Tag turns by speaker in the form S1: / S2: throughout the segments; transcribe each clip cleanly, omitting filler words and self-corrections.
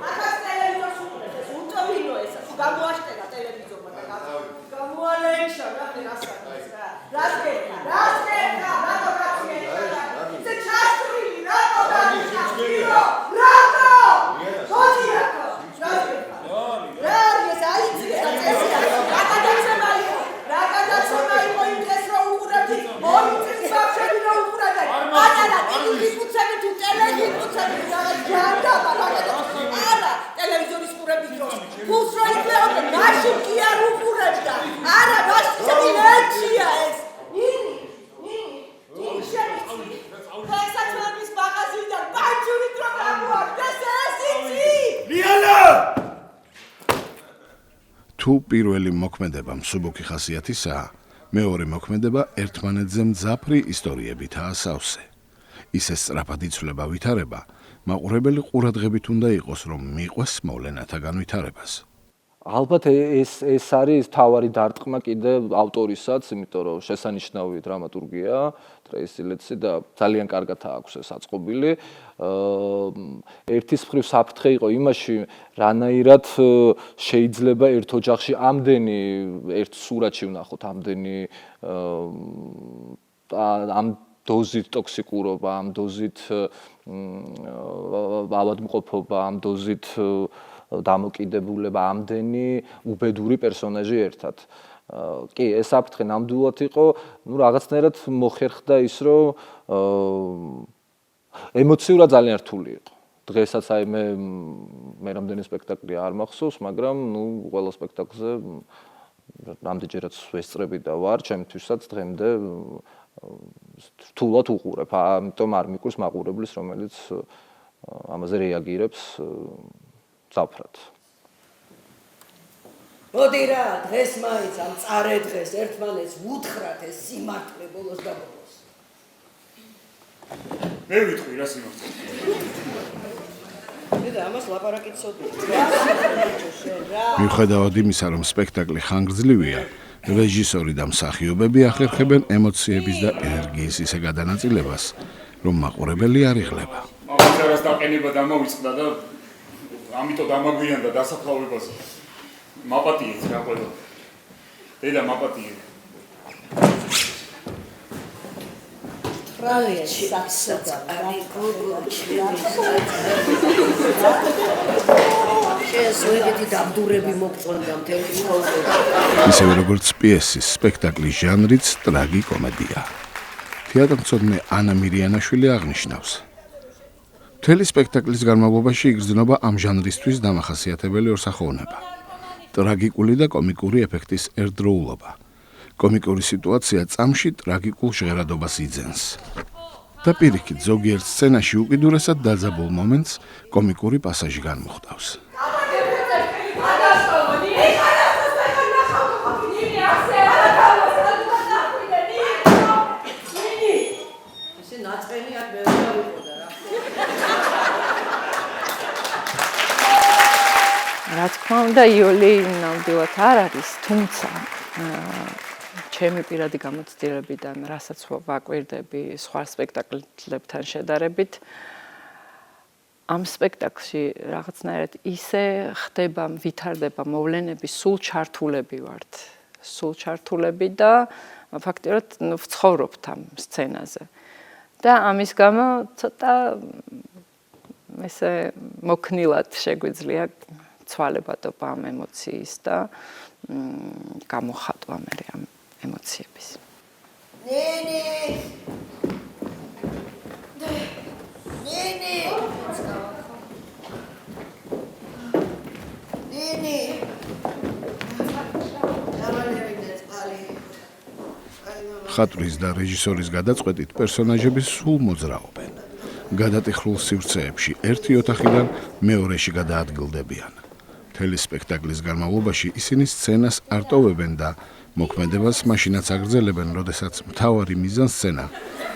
S1: აკაც ტელევიზორს უყურებს, ეს უწოვინო ეს, გამოაშტერა ტელევიზორმა და გამოალეშა რა ფერასაკის რა. რას გეკა? რატო კაცი ეს ჩასწრილი, რატო გაჩასწრილი? რატო? ხოთი რატო? რა ეს აიცი ეს წესია. რაკადაცება იყო? რაკადაცება იყო იმ დღეს რომ უყურებდი? ორი წელი ბავშვები რომ უყურებდა. არა, ტელევიზორები თუ ტელევიზორები რაღაც ჯანდაბა რაკადაცება. არა, ტელევიზორის ყურების დროს. ფულს რო იძლეოდა, მაშინ კი არ უყურებდა. არა, მაშინ ეჩია ეს. ფექსაცობის მაღაზიიდან ბანჯური დრო გამოარდეს ეს იცი?
S2: ლიანა!
S3: თუ პირველი მოქმედება მსუბუქი ხასიათისაა, მეორე მოქმედება ერთმანეთზე მძაფრი ისტორიებითაა სავსე. ისე სწრაფად იცვლება ვითარება, მაყურებელი ყურადღებით უნდა იყოს, რომ მიყვეს მოვლენათა განვითარებას.
S4: ალბათ ეს არის თავარი დარტყმა კიდე ავტორისაც, იმიტომ რომ შესანიშნავი დრამატურგია, ტრეისი ლეტსი და ძალიან კარგად აქვს ეს აწყობილი. ერთის მხრივ საფრთხე იყო იმაში, რანაირად შეიძლება ერთ ოჯახში ამდენი ერთ სურათში ვნახოთ ამდენი ამ დოზით ტოქსიკურობა, ამ დოზით ავადმყოფობა, ამ დოზით დამოკიდებულება, ამდენი უბედური პერსონაჟი ერთად. კი, ეს საფრთხე ნამდვილად იყო, რაღაცნაირად მოხერხდა ის, რომ ემოციურად ძალიან რთული იყო. დღესაც მე რამდენი სპექტაკლი არ მახსოვს, მაგრამ ყველა სპექტაკლზე რამდენჯერაც ვესწრები და ვარ, ჩემთვისაც დღემდე რთულად უყურებ, ამიტომ არ მიკვირს მაყურებლის, რომელიც ამაზე რეაგირებს ზაფრად.
S1: მოდი რა, დღეს მაინც ამ წარე დღეს ერთმანეთს უთხრათ ეს სიმართლე ბოლოს და ბოლოს.
S2: მე ვიტყვი რა სიმართლე.
S1: და ამას ლაპარაკი ცოდნა.
S3: მიუხედავად იმისა, რომ სპექტაკლი ხანგრძლივია, რეჟისორი და მსახიობები ახერხებენ ემოციების და ენერგიის ისე გადანაწილებას, რომ მაყურებელი არ იღლება.
S2: მაღაზიას დაყენება დამოვიწყდა და ამიტომ დამაგვიანდა დასაფლავებაზე. მაპატიეთ რა ყველა. დედა მაპატიეთ.
S1: რაიჩი საწყალი გოგო შეესვეგეთი დაბდურები მოგწონდა მთელი ცხოვრება.
S3: ისევე როგორც პიესის სპექტაკლის ჟანრიც ტრაგიკომედია. თეატრმცოდნე ანა მირიანაშვილი აღნიშნავს. მთელი სპექტაკლის განმავლობაში იგრძნობა ამ ჟანრისთვის დამახასიათებელი ორსახუნება. ტრაგიკული და კომიკური ეფექტის ერთდროულობა. კომიკური სიტუაცია წამში ტრაგიკულ ჟღერადობას იძენს. და პირიქით, ზოგიერთ სცენაში უკიდურესად დაძაბულ მომენტს კომიკური პასაჟი განმოხტავს.
S5: რა თქმა უნდა, იოლი ნამდვილად არ არის, თუმცა ჩემი პირადი გამოცდილებიდან, რასაც ვაკვირდები სხვა სპექტაკლებთან შედარებით, ამ სპექტაკლში რაღაცნაირად ისე ხდება, ვითარდება მოვლენები, სულ ჩართულები ვართ. სულ ჩართულები და ფაქტიურად ვცხოვრობთ ამ სცენაზე. და ამის გამო ცოტა ესე მოქნილად შეგვიძლია ცვალებადობა ამ ემოციის და გამოხატვა მე ამ ემოციების.
S1: ნინი! ნინი! ნინი!
S3: ხატვის და რეჟისორის გადაწყვეტით პერსონაჟები სულ მოძრაობენ. გადატეხლულ სივრცეებში ერთი ოთახიდან მეორეში გადაადგილდებიან. მთელი სპექტაკლის განმავლობაში ისინი სცენას არ ტოვებენ და მოქმედებას მაშინაც აგრძელებენ, როდესაც მთავარი მიზანსცენა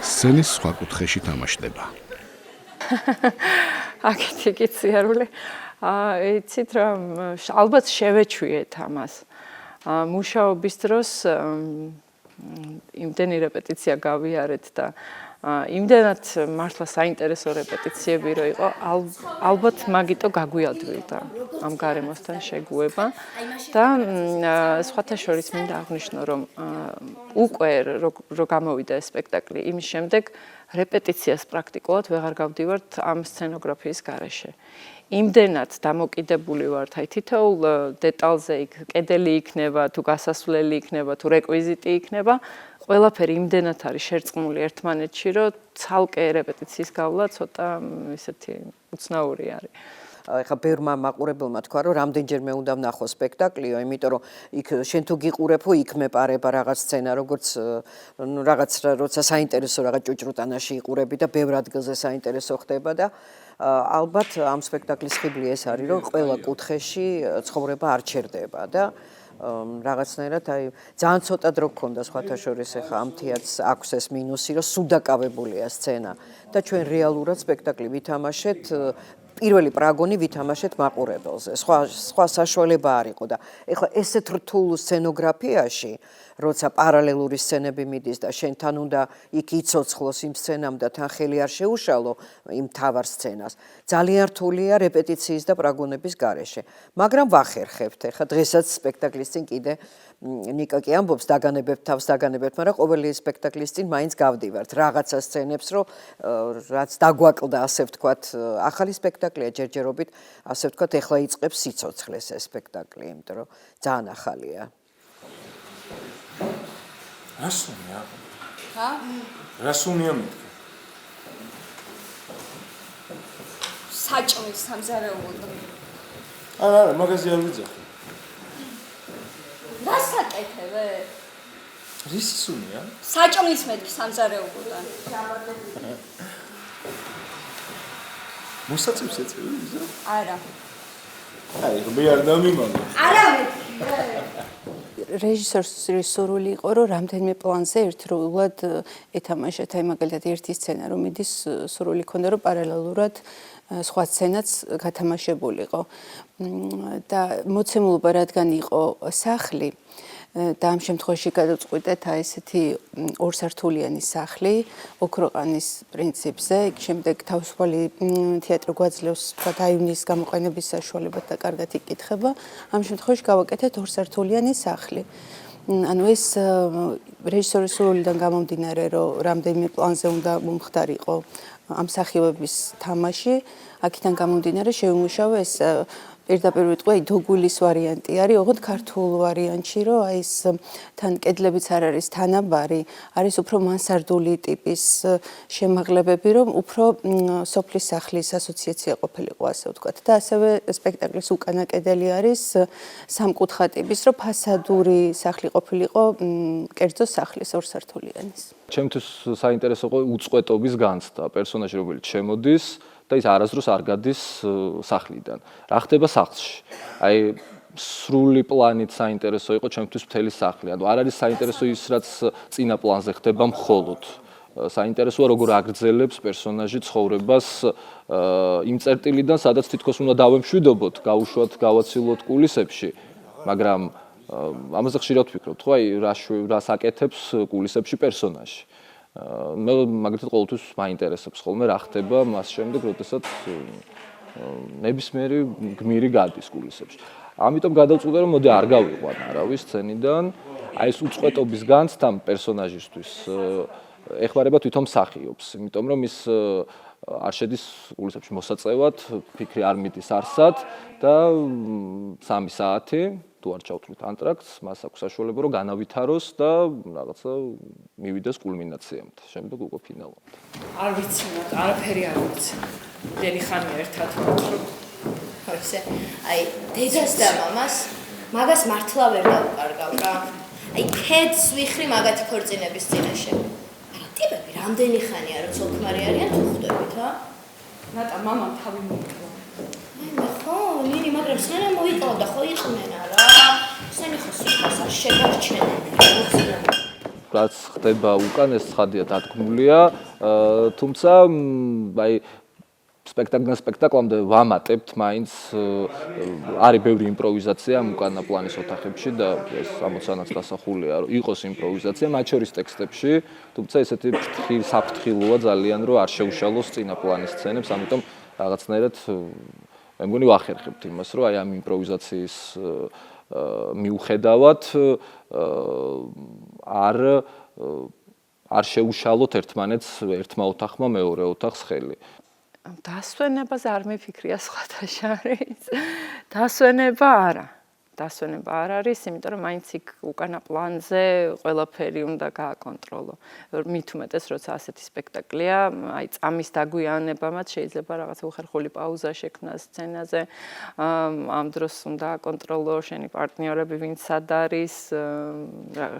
S3: სცენის სხვა კუთხეში თამაშდება.
S5: აქეთი კი ციარული. იცით რომ ალბათ შევეჩვიეთ ამას. მუშაობის დროს იმდენი რეპეტიცია გავიარეთ და იმდენად მართლა საინტერესო რეპეტიციები რო იყო, ალბათ მაგიტო გაგვიადვილდა ამ გარემოსთან შეგუება და სხვათა შორის მინდა აღვნიშნო, რომ უკვე რო გამოვიდა ეს სპექტაკლი, იმის შემდეგ რეპეტიციას პრაქტიკულად ვეღარ გავდივართ ამ სცენოგრაფიის გარეშე. იმდენად დამოკიდებული ვართ აი თითოეულ დეტალზე, იქ კედელი იქნება, თუ გასასვლელი იქნება, თუ რეკვიზიტი იქნება, ყველაფერი იმდენად არის შერწყმული ერთმანეთში, რომ ცალკე რეპეტიციის გავლა ცოტა ისეთი უცნაური არის.
S6: ეხა ბევრმა მაყურებელმა თქვა, რომ რამდენჯერმე უნდა ვნახო სპექტაკლიო, იმიტომ რომ იქ შენ თუ გიყურებო, იქ მეპარება რაღაც სცენა, როგორც რაღაც როცა საინტერესო რაღაც ჭუჭრუტანაში იყურები და ბევრ ადგილზე საინტერესო ხდება და ალბათ ამ სპექტაკლის ხიბლი ეს არის, რომ ყველა კუთხეში ცხოვრება არ ჩერდება და რაღაცნაირად აი ძალიან ცოტა დრო გქონდა სხვათა შორის ეხა ამ თეატრს აქვს ეს მინუსი, რომ სუდაკავებულია სცენა და ჩვენ რეალურად სპექტაკლი ვითამაშეთ პირველი პრაგონი ვითამაშეთ მაყურებელზე. სხვა საშუალება არ იყო და ეხლა ესეთ რთულ სცენოგრაფიაში, როცა პარალელური სცენები მიდის და შენ თან უნდა იქ იცოცხლოს იმ სცენამ და თან ხელი არ შეუშალო იმ თავარ სცენას. ძალიან რთულია რეპეტიციის და პრაგონების გარეშე. მაგრამ ვახერხებთ. ეხლა დღესაც სპექტაკლის წინ კიდე ნიკა კი ამბობს დაგანებებთ, მაგრამ ყოველი სპექტაკლის წინ მაინც გავდივართ რაღაცა სცენებს, რომ რაც დაგვაკლდა, ასე ვთქვათ, ახალი სპექტაკლია ჯერჯერობით, ასე ვთქვათ, ეხლა იწყებს სიცოცხლეს ეს სპექტაკლი, იმიტომ რომ ძალიან ახალია.
S7: რასუნია? ჰა? რასუნია მეთქე?
S8: საჭმის სამზარეულო.
S7: არა, მაგაზე არ ვიძახი.
S8: გასაკეთებე?
S7: რის სუნია?
S8: საჭმის მეთქი სამზარეულოდან.
S7: მოსაწევს ეწევი იზა?
S8: არა.
S7: აი, მე არ დამიმაგო.
S8: არა მეთქი.
S9: რეჟისორის სურვილი იყო, რომ რამდენიმე პლანზე ერთდროულად ეთამაშეთ, აი მაგალითად ერთი სცენა რომ მიდის, სურვილი ჰქონდა, რომ პარალელურად სხვა სცენაც გათამაშებულიყო. და მოცემულობა რადგან იყო სახლი და ამ შემთხვევაში გადავწყვიტეთ აი ესეთი ორსართულიანი სახლი ოქროყანის პრინციპზე, იქ შემდეგ თავისუფალი თეატრი გვაძლევს თქვა აივნის გამოყენების საშუალებად და კარგად იკითხება. ამ შემთხვევაში გავაკეთეთ ორსართულიანი სახლი. ანუ ეს რეჟისორის სურვილიდან გამომდინარე, რომ რამდენიმე პლანზე უნდა მომხდარიყო ამ სახიობების თამაში, აქედან გამომდინარე შევიმუშავე ეს პირდაპირ ვიტყვი დოგულის ვარიანტი არის, ოღონდ ქართულ ვარიანტში, რომ აი ეს თან კედლებიც არ არის თანაბარი, არის უფრო მანსარდული ტიპის შემაღლებები, რომ უფრო სოფლის სახლის ასოციაცია ყოფილიყო, ასე ვთქვათ. და ასევე სპექტაკლის უკანა კედელი არის სამკუთხა ტიპის, რომ ფასადური სახლი ყოფილიყო კერძო სახლის ორსართულიანის.
S4: ჩემთვის საინტერესო იყო უწყვეტობის განცდა, პერსონაჟი რომელიც შემოდის და ის არასდროს არ გადის სახლიდან. რა ხდება სახლში? აი სრული პლანით საინტერესო იყო ჩემთვის მთელი სახლი. ანუ არ არის საინტერესო ის, რაც წინა პლანზე ხდება მხოლოდ. საინტერესოა როგორ აგრძელებს პერსონაჟი ცხოვრებას იმ წერტილიდან, სადაც თითქოს უნდა დავემშვიდობოთ, გავუშვათ, გავაცილოთ კულისებში, მაგრამ ამაზე ხშირად ვფიქრობ, ხო აი რას აკეთებს კულისებში პერსონაჟი. მე მაგალითად ყოველთვის მაინტერესებს ხოლმე რა ხდება მას შემდეგ, როდესაც ნებისმიერი გმირი გადის კულისებში. ამიტომ გადავწყვიტე, რომ მოდი არ გავიყვან არავის სცენიდან, აი ეს უწყვეტობის განცდამ პერსონაჟისთვის ეხმარება თვითონ მსახიობს, იმიტომ რომ ის არ შედის კულისებში მოსაწევად, ფიქრი არ მიდის არსად და 3 საათი თუ არ ჩავთვლით ანტრაქტს, მას აქვს საშუალება რომ განავითაროს და რაღაცა მივიდეს კულმინაციამდე, შემდეგ უკვე ფინალამდე.
S5: არ ვიცი, არაფერი არ ვიცი. დენი ხანია ერთად ვარ.
S8: ხოზე, აი დედას და მამას მაგას მართლა ვერ დავუკარგავ რა. აი ქედს ვიხრი მაგათი ქორწინების წინაშე. არა, ტიპები რამდენი ხანია რომ ცოლქმარი არიან თუ ხვდებით, ჰა?
S5: ნატა მამამ თავი მოიკლა.
S8: ხო, ნინი, მაგრამ სცენა მოიკლავდა, ხო იყვნენ არა? სცენა ხო სიტყვას არ შეგარჩენენ.
S4: რაც ხდება უკან ეს ცხადია დადგმულია, თუმცა აი სპექტაკლამდე ვამატებთ მაინც არის ბევრი იმპროვიზაცია ამ უკანა პლანის ოთახებში და ეს ამოცანაც დასახულია რომ იყოს იმპროვიზაცია მათ შორის ტექსტებში, თუმცა ესეთი საფრთხილოა ძალიან რომ არ შეუშალოს წინა პლანის სცენებს, ამიტომ რაღაცნაირად მე მგონი ვახერხებთ იმას რომ აი ამ იმპროვიზაციის მიუხედავად არ შეუშალოთ ერთმანეთს ერთმა ოთახმა მეორე ოთახს ხელი.
S5: დასვენებას არ მიფიქრია სხვათა შორის. დასვენება არა. დასვენება არ არის, იმიტომ რომ მაინც იქ უკანა პლანზე ყველაფერი უნდა გააკონტროლო. მით უმეტეს, როცა ასეთი სპექტაკლია, აი წამის დაგვიანებამაც შეიძლება რაღაც უხერხული პაუზა შექმნას სცენაზე. ამ დროს უნდა აკონტროლო შენი პარტნიორები, ვინც სად არის,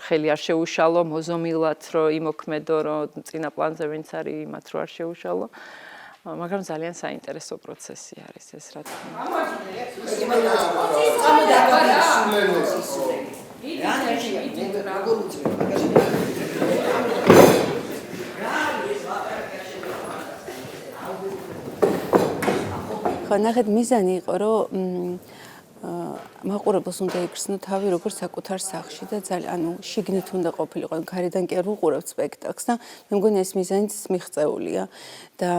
S5: ხელი არ შეუშალო, მოზომილად რომ იმოქმედო, რომ წინა პლანზე ვინც არის, იმათ რო არ შეუშალო. მაგრამ ძალიან საინტერესო პროცესი არის ეს რა თქმა
S9: უნდა. ნახეთ მიზანი იყო რომ მაყურებელს უნდა იგრძნო თავი როგორც საკუთარ სახლში და ძალიან ანუ შიგნით უნდა ყოფილიყო გარედან კი არ უყურებთ სპექტაკლს და მე მგონი ეს მიზანიც მიღწეულია და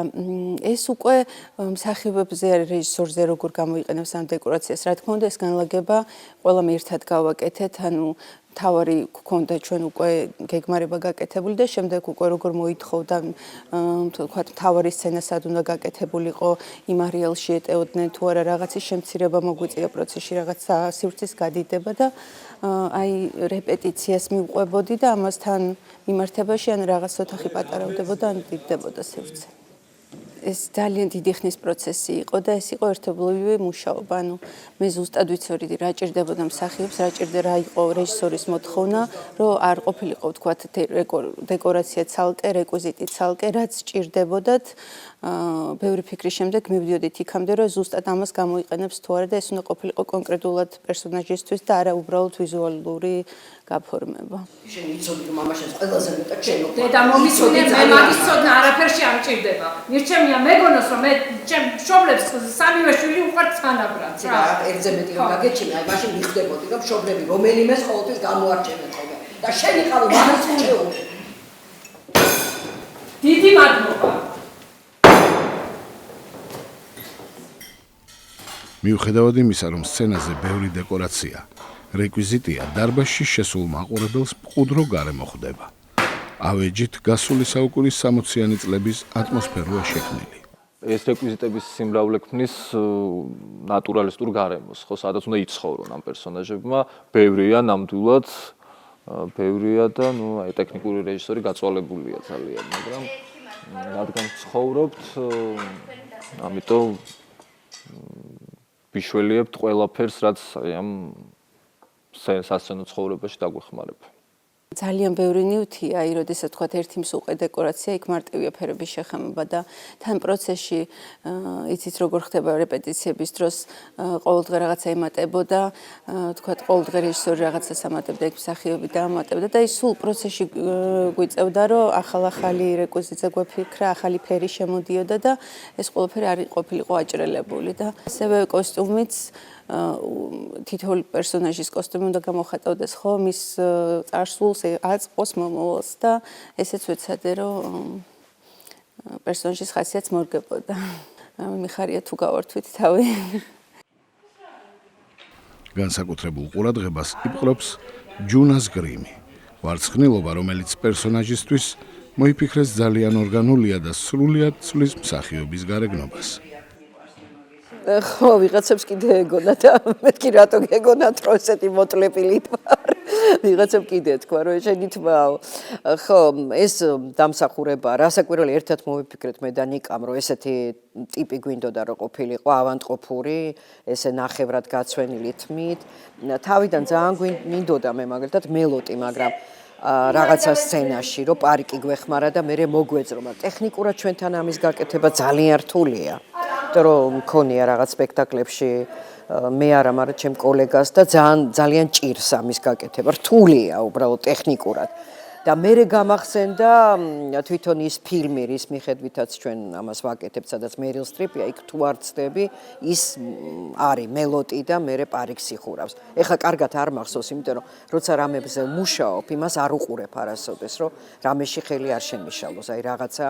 S9: ეს უკვე მსახიობებზე რეჟისორზე როგორ გამოიყენებს ამ დეკორაციას რა თქმა უნდა ეს განლაგება ყველამ ერთად გავაკეთეთ ანუ თავარი გქონდა ჩვენ უკვე გეგმარება გაკეთებული და შემდეგ უკვე როგორ მოითხოვდა თქვა თავარი სცენა სად უნდა გაკეთებულიყო იმ არეალში ეტეოდნენ თუ არა რაღაცის შემცირება მოგვიწია პროცესში რაღაცა სივრცის გადიდება და აი რეპეტიციას მივყვებოდი და ამასთან მიმართებაში ან რაღაც ოთახი პატარავდებოდა ან დიდდებოდა სივრცე ეს ძალიან დიდი ხნის პროცესი იყო და ეს იყო ერთობლივი მუშაობა. ანუ მე ზუსტად ვიცოდი რა ჭირდებოდა მსახიობს, რა ჭირდება იყო რეჟისორის მოთხოვნა, რომ არ ყოფილიყო თქვა დეკორაცია ცალკე, რეკვიზიტი ცალკე, რაც ჭირდებოდათ. ბევრი ფიქრის შემდეგ მივდიოდით იქამდე, რომ ზუსტად ამას გამოიყენებს თუ არა და ეს უნდა ყოფილიყო კონკრეტულად პერსონაჟისთვის და არა უბრალოდ ვიზუალური გაფორმება.
S6: შენ იცოდი რომ მამაშენს ყველაზე მეტად შენო.
S1: დედა მომიცოდე მე მაგის ცოდნა არაფერში არ მჭირდება. მირჩემია მეგონოს რომ მე ჩემ მშობლებს სამივე შვილი უყვართ თანაბრად რა.
S6: ერთზე მეტი რომ გაგეჩინე, აი მაშინ მიხდებოდი რომ მშობლები რომელიმეს ყოველთვის გამოარჩენენ ხოლმე და შენ იყავი მაგის წეული.
S1: დიდი მადლობა.
S3: მიუხედავად იმისა, რომ სცენაზე ბევრი დეკორაცია, რეკვიზიტია დარბაზში შესულ მაყურებელს მყუდრო გარემო ხვდება. ავეჯით გასული საუკუნის 60-იანი წლების ატმოსფეროა შექმნილი.
S4: ეს რეკვიზიტების სიმრავლე ქმნის ნატურალისტურ გარემოს, ხო, სადაც უნდა იცხოვრონ ამ პერსონაჟებმა, ბევრია ნამდვილად, ბევრია და ნუ აი ტექნიკური რეჟისორი გაწვალებულია ძალიან, მაგრამ რადგან ცხოვრობთ, ამიტომ ვიშველიებთ ყველაფერს, რაც აი ამ სასცენო ცხოვრებაში დაგვეხმარებ.
S9: ძალიან ბევრი ნივთია, აი, როდესაც თქვა ერთი მსუყე დეკორაცია, იქ მარტივია ფერების შეხამება და თან პროცესში იცით როგორ ხდება რეპეტიციების დროს ყოველდღე რაღაცა იმატებოდა, თქვა ყოველდღე რეჟისორი რაღაცას ამატებდა, იქ მსახიობი დაამატებდა და ის სულ პროცესში გვიწევდა, რომ ახალ-ახალი რეკვიზიტზე გვეფიქრა, ახალი ფერი შემოდიოდა და ეს ყველაფერი არ ყოფილიყო აჭრელებული და ასევე კოსტუმიც თითოეული პერსონაჟის კოსტუმი უნდა გამოხატავდეს ხო მის წარსულს აწყოს მომავალს და ესეც ვეცადე რომ პერსონაჟის ხასიათს მორგებოდა. მიხარია თუ გავართვით თავი.
S3: განსაკუთრებულ ყურადღებას იპყრობს ჯუნას გრიმი. ვარცხნილობა, რომელიც პერსონაჟისთვის მოიფიქრეს ძალიან ორგანულია და სრულიად ცვლის მსახიობის გარეგნობას.
S6: ხო, ვიღაცებს კიდე ეგონა და მეთქი რატო გეგონათ რომ ესეთი მოტლეპილი ვარ. ვიღაცებ კიდე თქვა რომ შენი თმაო. ხო, ეს დამსახურება, რასაკვირველი ერთად მოვიფიქრეთ მე და ნიკამ რომ ესეთი ტიპი გვინდოდა რომ ყოფილიყო ავანტყოფური, ესე ნახევრად გაცვენილი თმით. თავიდან ძალიან გვინდოდა მე მაგალითად მელოტი, მაგრამ რაღაცა სცენაში რომ პარიკი გვეხმარა და მე მოგვეძრო, მაგრამ ტექნიკურად ჩვენთან ამის გაკეთება ძალიან რთულია. რომ მქონია რაღაც სპექტაკლებში მე არა, მაგრამ ჩემ კოლეგას და ძალიან ჭირს ამის გაკეთება. რთულია უბრალოდ ტექნიკურად. და მერე გამახსენდა თვითონ ის ფილმი, რის მიხედვითაც ჩვენ ამას ვაკეთებთ, სადაც მერილ სტრიპია, იქ თუ არ ცდები, ის არის მელოტი და მერე პარიკს იხურავს. ეხლა კარგად არ მახსოვს, იმიტომ რომ როცა რამებზე მუშაობ, იმას არ უყურებ არასოდეს, რომ რამეში ხელი არ შემიშალოს, აი რაღაცა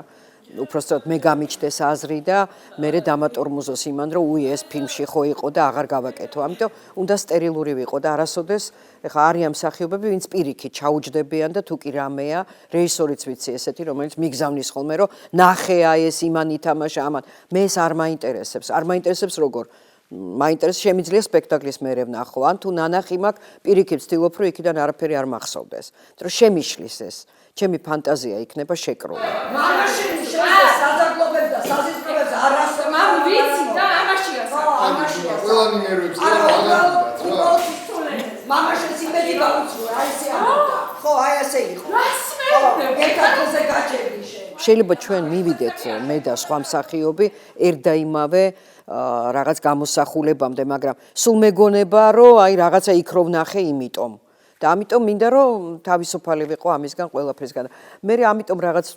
S6: უпростоოდ მე გამიჩნდეს აზრი და მერე დამატორმუზოს იმან, რომ ეს ფილმში ხო იყო და აღარ გავაკეთო. ამიტომ უნდა სტერილური ვიყო და არასოდეს ეხლა არიან მსახიობები, ვინც პირიქით ჩაუჯდებიან და თუ კი რამეა, რეჟისორიც ვიცი ესეთი, რომელიც მიგზავნის ხოლმე, რომ ნახე აი ეს იმან ითამაშა ამან. მე ეს არ მაინტერესებს. არ მაინტერესებს როგორ მაინტერესებს შემიძლია სპექტაკლის მერე ვნახო. ან თუ ნანახი მაქვს, პირიქით ვცდილობ, რომ იქიდან არაფერი არ მახსოვდეს. იმიტომ რომ შემიშლის ეს. ჩემი ფანტაზია იქნება შეკრული.
S1: მამაში შეიძლება საძაგლობებს და საზისტროებს არასდროს
S5: მამ ვიცი და ამაშია
S1: ამაშია
S7: ყველანი ნერვებს
S1: მამაშიც იმედი გაუწრო აი ესე ამბობდა ხო აი ასე იყო ერთადზე გაჭერდი
S6: შეიძლება ჩვენ მივიდეთ მე და სხვა მსახიობი ერთ და იმავე რაღაც გამოსახულებამდე, მაგრამ სულ მეგონება რომ აი რაღაცა იქ რო ვნახე იმიტომ და ამიტომ მინდა რომ თავისუფალი ვიყო ამისგან ყველაფერსგან. მე ამიტომ რაღაც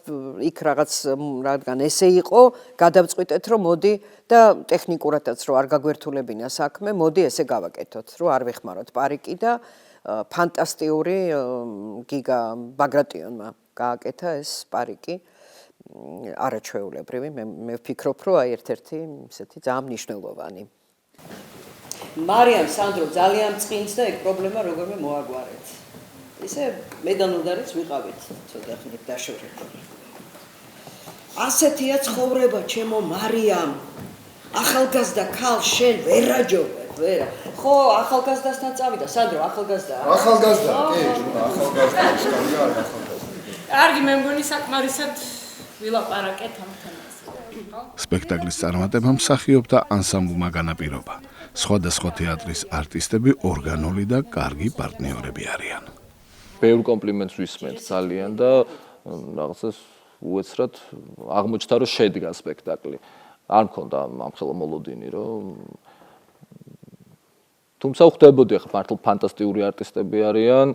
S6: იქ რაღაც რადგან ესე იყო, გადავწყვიტეთ რომ მოდი და ტექნიკურადაც რომ არ გაგვერთულებინა საქმე, მოდი ესე გავაკეთოთ, რომ არ ვეხმაროთ პარიკი და ფანტასტიკური გიგა ბაგრატიონმა გააკეთა ეს პარიკი. არაჩვეულებრივი, მე ვფიქრობ, რომ აი ერთ-ერთი ისეთი ძალიან მნიშვნელოვანი.
S10: მარიამ სანდრო ძალიან წინს და ეგ პრობლემა როგორმე მოაგვარეთ. ისე მედანუდარიც ვიყავით ცოტა ხნით დაშორებული. ასეთია ცხოვრება ჩემო მარიამ. ახალგაზრდა ქალ შენ ვერ აჯობებ, ვერა. ხო, ახალგაზრდასთან წავიდა, სანდრო ახალგაზრდა.
S7: ახალგაზრდა, კი, ახალგაზრდა, ისკარია არ ახალგაზრდა.
S5: კარგი, მე მგონი საკმარისად ვილაპარაკეთ ამ თემაზე.
S3: სპექტაკლის წარმატებამ მსახიობთა ანსამბლმა განაპირობა. სხვადასხვა თეატრის არტისტები ორგანული და კარგი პარტნიორები არიან.
S4: ბევრ კომპლიმენტს ვისმენთ ძალიან და რაღაცას უეცრად აღმოჩნდა რომ შედგა სპექტაკლი. არ მქონდა ამხელა მოლოდინი რომ თუმცა ხვდებოდი ახლა მართლა ფანტასტიკური არტისტები არიან,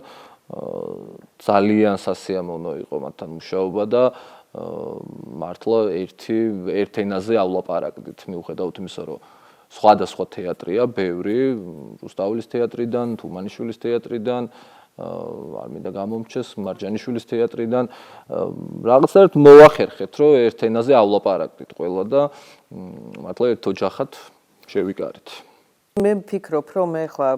S4: ძალიან სასიამოვნო იყო მათთან მუშაობა და მართლა ერთ ენაზეავლაპარაკდით მიუხედავად იმისა რომ სხვადასხვა თეატრია, ბევრი, რუსთაველის თეატრიდან, თუმანიშვილის თეატრიდან, არ მინდა გამომრჩეს, მარჯანიშვილის თეატრიდან, რაღაცნაირად მოახერხეთ, რომ ერთ ენაზეავლაპარაკდით ყველა და მართლა ერთ ოჯახად შევიკარით.
S6: მე ვფიქრობ, რომ ეხლა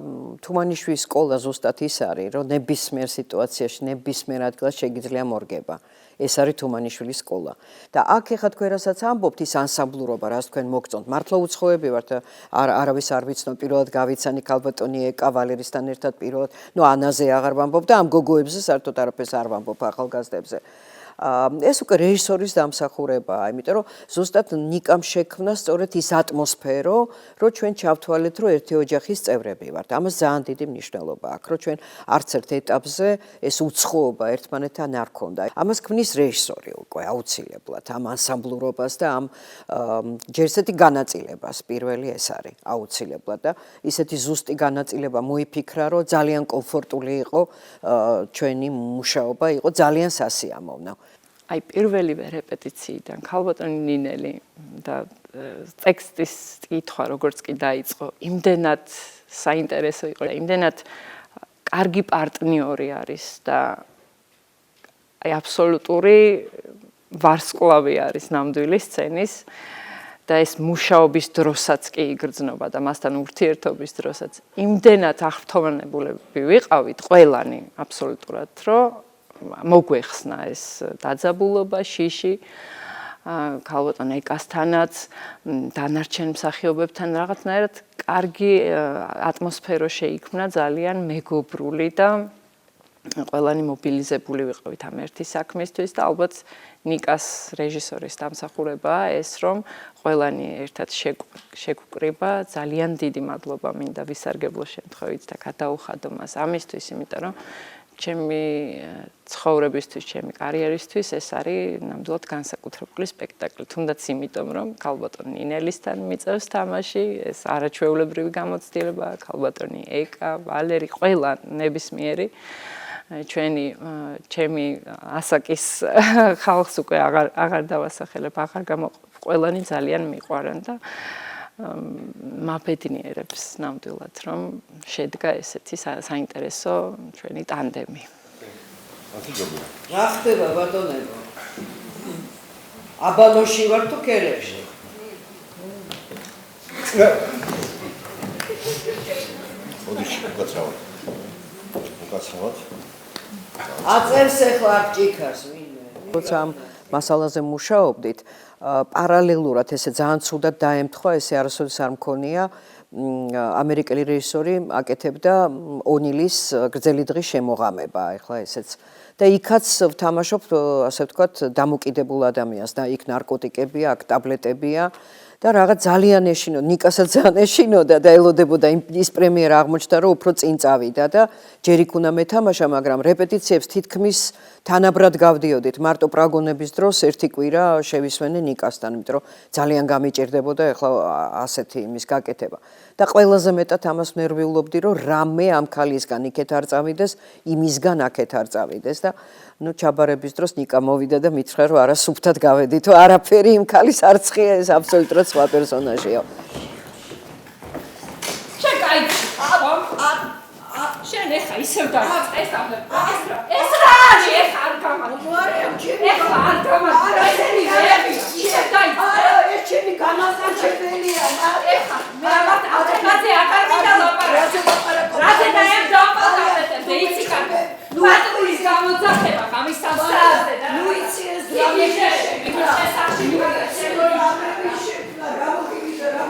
S6: თუმანიშვილის სკოლა ზუსტად ის არის, რომ ნებისმიერ სიტუაციაში, ნებისმიერ ადგილას შეგიძლია მორგება. ეს არის თუმანიშვილის სკოლა. და აქ ეხლა თქვენ რასაც ამბობთ, ის ანსამბლურობა, რაც თქვენ მოგწონთ, მართლა უცხოები ვართ, არავის არ ვიცნობ, პირველად გავიცანი ქალბატონი ეკა ვალერისთან ერთად პირველად, ანაზე აღარ ვამბობ და ამ გოგოებზე საერთოდ არაფერს არ ვამბობ ახალგაზრდებზე. ეს უკვე რეჟისორის დამსახურებაა, იმიტომ რომ ზუსტად ნიკამ შექმნა სწორედ ის ატმოსფერო, რომ ჩვენ ჩავთვალეთ, რომ ერთი ოჯახის წევრები ვართ. ამას ძალიან დიდი მნიშვნელობა აქვს, რომ ჩვენ არც ერთ ეტაპზე ეს უცხოობა ერთმანეთთან არ ქონდა. ამას ქმნის რეჟისორი უკვე აუცილებლად ამ ანსამბლურობას და ამ ჯერ ესეთი განაწილებას პირველი ეს არის აუცილებლად და ისეთი ზუსტი განაწილება მოიფიქრა, რომ ძალიან კომფორტული იყო ჩვენი მუშაობა, იყო ძალიან სასიამოვნო.
S5: აი პირველივე რეპეტიციიდან ქალბატონი ნინელი და ტექსტის კითხვა როგორც კი დაიწყო, იმდენად საინტერესო იყო და იმდენად კარგი პარტნიორი არის და აი აბსოლუტური ვარსკვლავი არის ნამდვილი სცენის და ეს მუშაობის დროსაც კი იგრძნობა და მასთან ურთიერთობის დროსაც იმდენად აღფრთოვანებულები ვიყავით ყველანი აბსოლუტურად, რომ მოგვეხსნა ეს დაძაბულობა, შიში, ქალბატონ ეკასთანაც, დანარჩენ მსახიობებთან რაღაცნაირად კარგი ატმოსფერო შეიქმნა, ძალიან მეგობრული და ყველანი მობილიზებული ვიყავით ამ ერთი საქმისთვის და ალბათ ნიკას რეჟისორის დამსახურებაა ეს, რომ ყველანი ერთად შეგვკრიბა. ძალიან დიდი მადლობა მინდა ვისარგებლო შემთხვევით და გადაუხადო მას ამისთვის, იმიტომ რომ ჩემი ცხოვრებისთვის, ჩემი კარიერისთვის ეს არის ნამდვილად განსაკუთრებული სპექტაკლი. თუნდაც იმიტომ, რომ ქალბატონ ნინელისთან მიწევს თამაში, ეს არაჩვეულებრივი გამოცდილება, ქალბატონი ეკა, ვალერი, ყველა ნებისმიერი ჩემი ასაკის ხალხს უკვე აღარ დავასახელებ, აღარ ყველანი ძალიან მიყვარენ და მაბედნიერებს ნამდვილად, რომ შედგა ესეთი საინტერესო ჩვენი ტანდემი.
S10: რა ხდება ბატონებო? აბანოში ვარ თუ კელებში?
S7: ოდიში უკაცრავად.
S10: აწევს ახლა ჭიქარს ვინმე.
S6: როცა ამ მასალაზე მუშაობდით, პარალელურად ესე ძალიან ცუდად დაემთხვა, ესე არასოდეს არ მქონია, ამერიკელი რეჟისორი აკეთებდა ონილის გრძელი დღის შემოღამება, ახლა ესეც. და იქაც ვთამაშობ, ასე ვთქვათ, დამოკიდებულ ადამიანს და იქ ნარკოტიკებია, აქ ტაბლეტებია. და რაღაც ძალიან ეშინო, ნიკასაც ძალიან ეშინოდა და ელოდებოდა ის პრემიერა აღმოჩნდა, რომ უფრო წინ წავიდა და ჯერ იქ უნდა მეთამაშა, მაგრამ რეპეტიციებს თითქმის თანაბრად გავდიოდით. მარტო პრაგონების დროს ერთი კვირა შევისვენე ნიკასთან, იმიტომ რომ ძალიან გამიჭირდებოდა ახლა ასეთი იმის გაკეთება. და ყველაზე მეტად ამას ნერვიულობდი, რომ რამე ამ ქალისგან იქეთ არ წავიდეს, იმისგან აქეთ არ წავიდეს და ჩაბარების დროს ნიკა მოვიდა და მითხრა, რომ არა სუფთად გავედითო, არაფერი იმ ქალის არ ცხია, ეს აბსოლუტურად სხვა პერსონაჟია.
S5: შენ გაიცი, შენ ეხა ისევ ეს რა არის ეხა არ გამარჯვება. ეხა არ გამარჯვება. ესენი ვერები ისევ გაიცი. არა, ეს ჩემი განასაჩებელია. ეხა მე რაღაც ავტომატზე აღარ მინდა ლაპარაკი. რაზე დაემდავყავდეთ და იცი კაცო. ნუ ატულის გამოძახება გამის სამსააზე და ნუ იცი ეს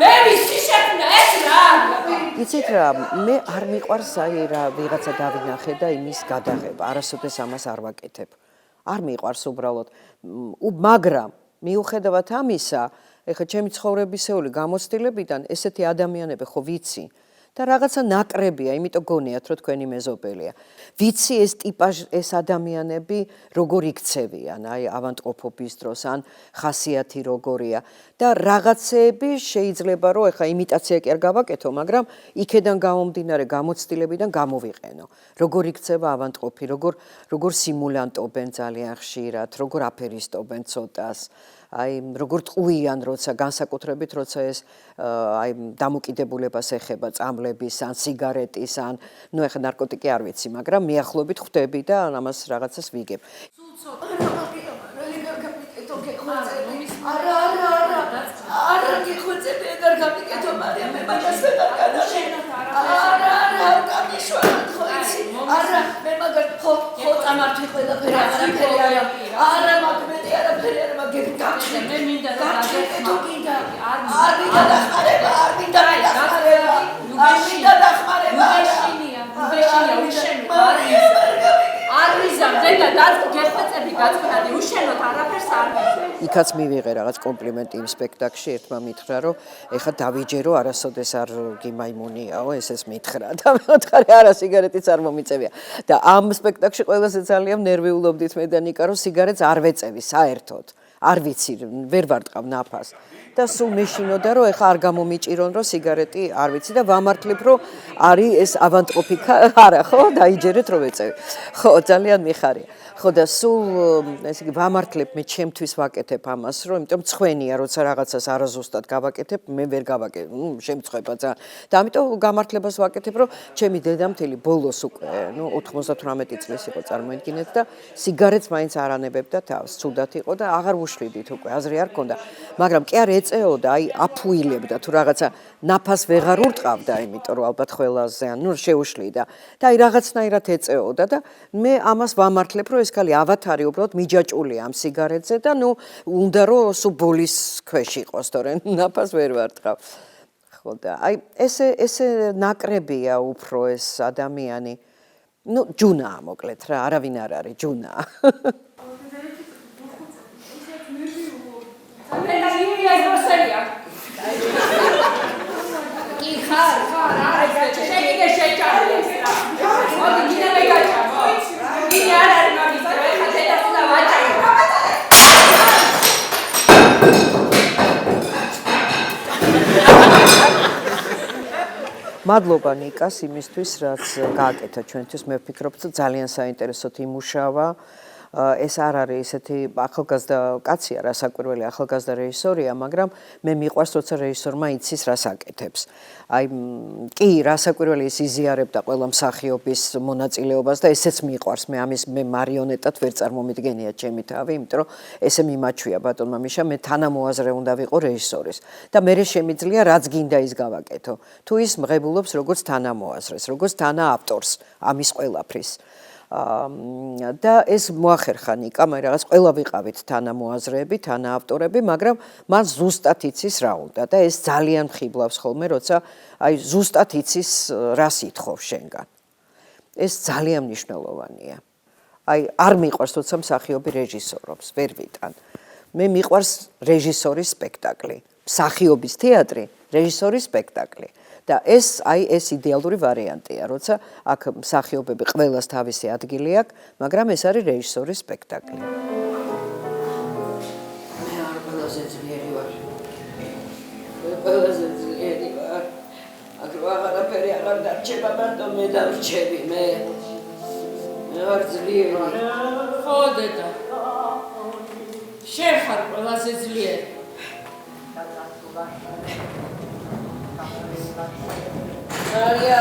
S5: მე ვიცი შექმნა ეს რა.
S6: იცით რა, მე არ მიყვარს აი რა ვიღაცა დავინახე და იმის გადაღება, არასოდეს ამას არ ვაკეთებ. არ მიყვარს უბრალოდ. მაგრამ მიუხედავად ამისა, ეხლა ჩემი ცხოვრებისეული გამოცდილებიდან ესეთი ადამიანები ხო ვიცი და რაღაცა ნაკრებია, იმიტომ გონიათ, რომ თქვენი მეზობელია. ვიცი ეს ტიპაჟ, ეს ადამიანები როგორ იქცევიან, აი ავანტყოფობის დროს, ან ხასიათი როგორია და რაღაცეები შეიძლება რომ ეხლა იმიტაცია კი არ გავაკეთო, მაგრამ იქედან გამომდინარე გამოცდილებიდან გამოვიყენო. როგორ იქცევა ავანტყოფი, როგორ სიმულანტობენ ძალიან ხშირად, როგორ აფერისტობენ ცოტას. აი როგორ ტყუიან, როცა განსაკუთრებით, როცა ეს აი დამოკიდებულებას ეხება წამლების ან სიგარეტის ან ნუ ეხლა ნარკოტიკი არ ვიცი, მაგრამ მიახლობით ხვდები და ამას რაღაცას ვიგებ.
S1: არა გიხვეწები ეგარ გამიკეთო, მაგრამ მე მაგას ვეღარ განაშენო. არა, გამიშვათ ხო იცი. არა, მე მაგას ხო წამართვი ყველაფერი არაფერი არა. არა, მაგმეტი არაფერი არა, მაგები გამჩნე. მე მინდა რომ დაგეკეთო კიდე. არ მინდა დახმარება, არ მინდა დახმარება. არ მინდა დახმარება. უშენია, უშენო. არ ვიზამდე და გეხვეწები გაწყნადი, უშენოთ არაფერს არ ვიზამ.
S6: იქაც მივიღე რაღაც კომპლიმენტი იმ სპექტაკლში, ერთმა მითხრა, რომ ეხა დავიჯერო, არასოდეს არ გიმაიმუნიაო, ესეც მითხრა და მეოთხარი არა, სიგარეტიც არ მომიწევია. და ამ სპექტაკლში ყველაზე ძალიან ნერვიულობდით მე და ნიკა, რომ სიგარეტს არ ვეწევი საერთოდ. არ ვიცი, ვერ ვარტყავ ნაფას. და სულ მეშინოდა, რომ ეხა არ გამომიჭირონ, რომ სიგარეტი არ ვიცი და ვამართლებ, რომ არის ეს ავანტყოფი არა, ხო, დაიჯერეთ რომ ვეწევი. ხო, ძალიან მიხარია. ხო და სულ ესე იგი ვამართლებ მე ჩემთვის ვაკეთებ ამას, რომ იმიტომ მცხვენია, როცა რაღაცას არაზუსტად გავაკეთებ, მე ვერ გავაკეთებ, შემწხვება ძალიან. და ამიტომ გამართლებას ვაკეთებ, რომ ჩემი დედამთილი ბოლოს უკვე, 98 წლის იყო წარმოიდგინეთ და სიგარეტს მაინც არ ანებებდა თავს, ცუდად იყო და აღარ უშლიდით უკვე, აზრი არ ქონდა. მაგრამ კი არ ეწეოდა, აი აფუილებდა თუ რაღაცა ნაფას ვეღარ ურტყავდა, იმიტომ რომ ალბათ ყველაზე, შეუშლიდა. და აი რაღაცნაირად ეწეოდა და მე ამას ვამართლებ, რომ ეს ქალი ავათარი უბრალოდ მიჯაჭულია ამ სიგარეტზე და უნდა რომ სულ ბოლის ქვეშ იყოს, თორემ ნაფას ვერ ვარტყავ. ხო და აი ესე ნაკრებია უფრო ეს ადამიანი. ჯუნაა მოკლედ რა, არავინ არ არის ჯუნაა.
S5: კი ხარ, არა, შეიძლება შეჭარდეს რა. მოდი გინდა მეგაჭამო. გინდა არ არის მაგის, ეხლა დედას უნდა ვაჭარო.
S6: მადლობა ნიკას იმისთვის, რაც გააკეთა ჩვენთვის. მე ვფიქრობ, რომ ძალიან საინტერესოდ იმუშავა. ეს არ არის ესეთი ახალგაზრდა კაცია, რასაკვირველი ახალგაზრდა რეჟისორია, მაგრამ მე მიყვარს, როცა რეჟისორმა იცის, რას აკეთებს. აი, კი, რასაკვირველი ის იზიარებდა ყველა მსახიობის მონაწილეობას და ესეც მიყვარს. მე მარიონეტად ვერ წარმომიდგენია ჩემი თავი, იმიტომ რომ ესე მიმაჩვია ბატონმა მიშა, მე თანამოაზრე უნდა ვიყო რეჟისორის და მე შემიძლია რაც გინდა ის გავაკეთო. თუ ის მღებულობს როგორც თანამოაზრეს, როგორც თანაავტორს ამის ყველაფრის. და ეს მოახერხა ნიკა, მე რაღაც ყველა ვიყავით თანამოაზრეები, თანაავტორები, მაგრამ მას ზუსტად იცის რა უნდა და ეს ძალიან ხიბლავს ხოლმე, როცა აი ზუსტად იცის რას ითხოვს შენგან. ეს ძალიან მნიშვნელოვანია. აი არ მიყვარს, როცა მსახიობი რეჟისორობს, ვერ ვიტან. მე მიყვარს რეჟისორის სპექტაკლი, მსახიობის თეატრი, რეჟისორის სპექტაკლი. და ეს იდეალური ვარიანტია, როცა აქ მსახიობები ყველას თავისი ადგილი აქვს, მაგრამ ეს არის რეჟისორის სპექტაკლი.
S10: მე არ ყველაზე ძლიერი ვარ. მე ყველაზე ძლიერი ვარ. აქ აღარაფერი აღარ დარჩება, მარტო მე დავრჩები, მე ვარ ძლიერი.
S5: ხო დედა. შენ ხარ ყველაზე ძლიერი.
S10: მარია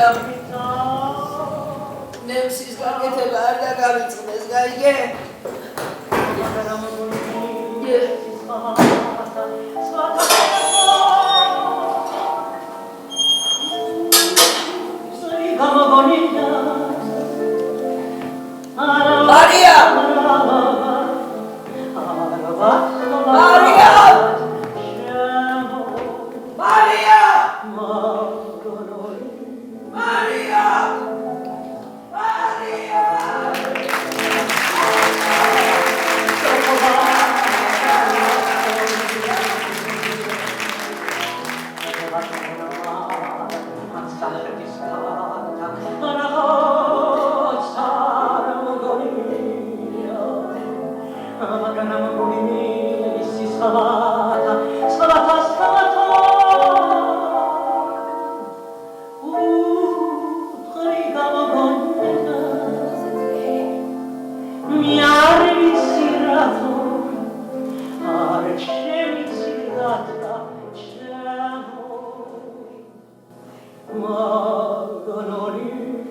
S10: ნემსის გაკეთება არ დაგავიწყდეს, გაიგე? მარია! მარია! მარია! Maria! Maria!
S11: Maganoni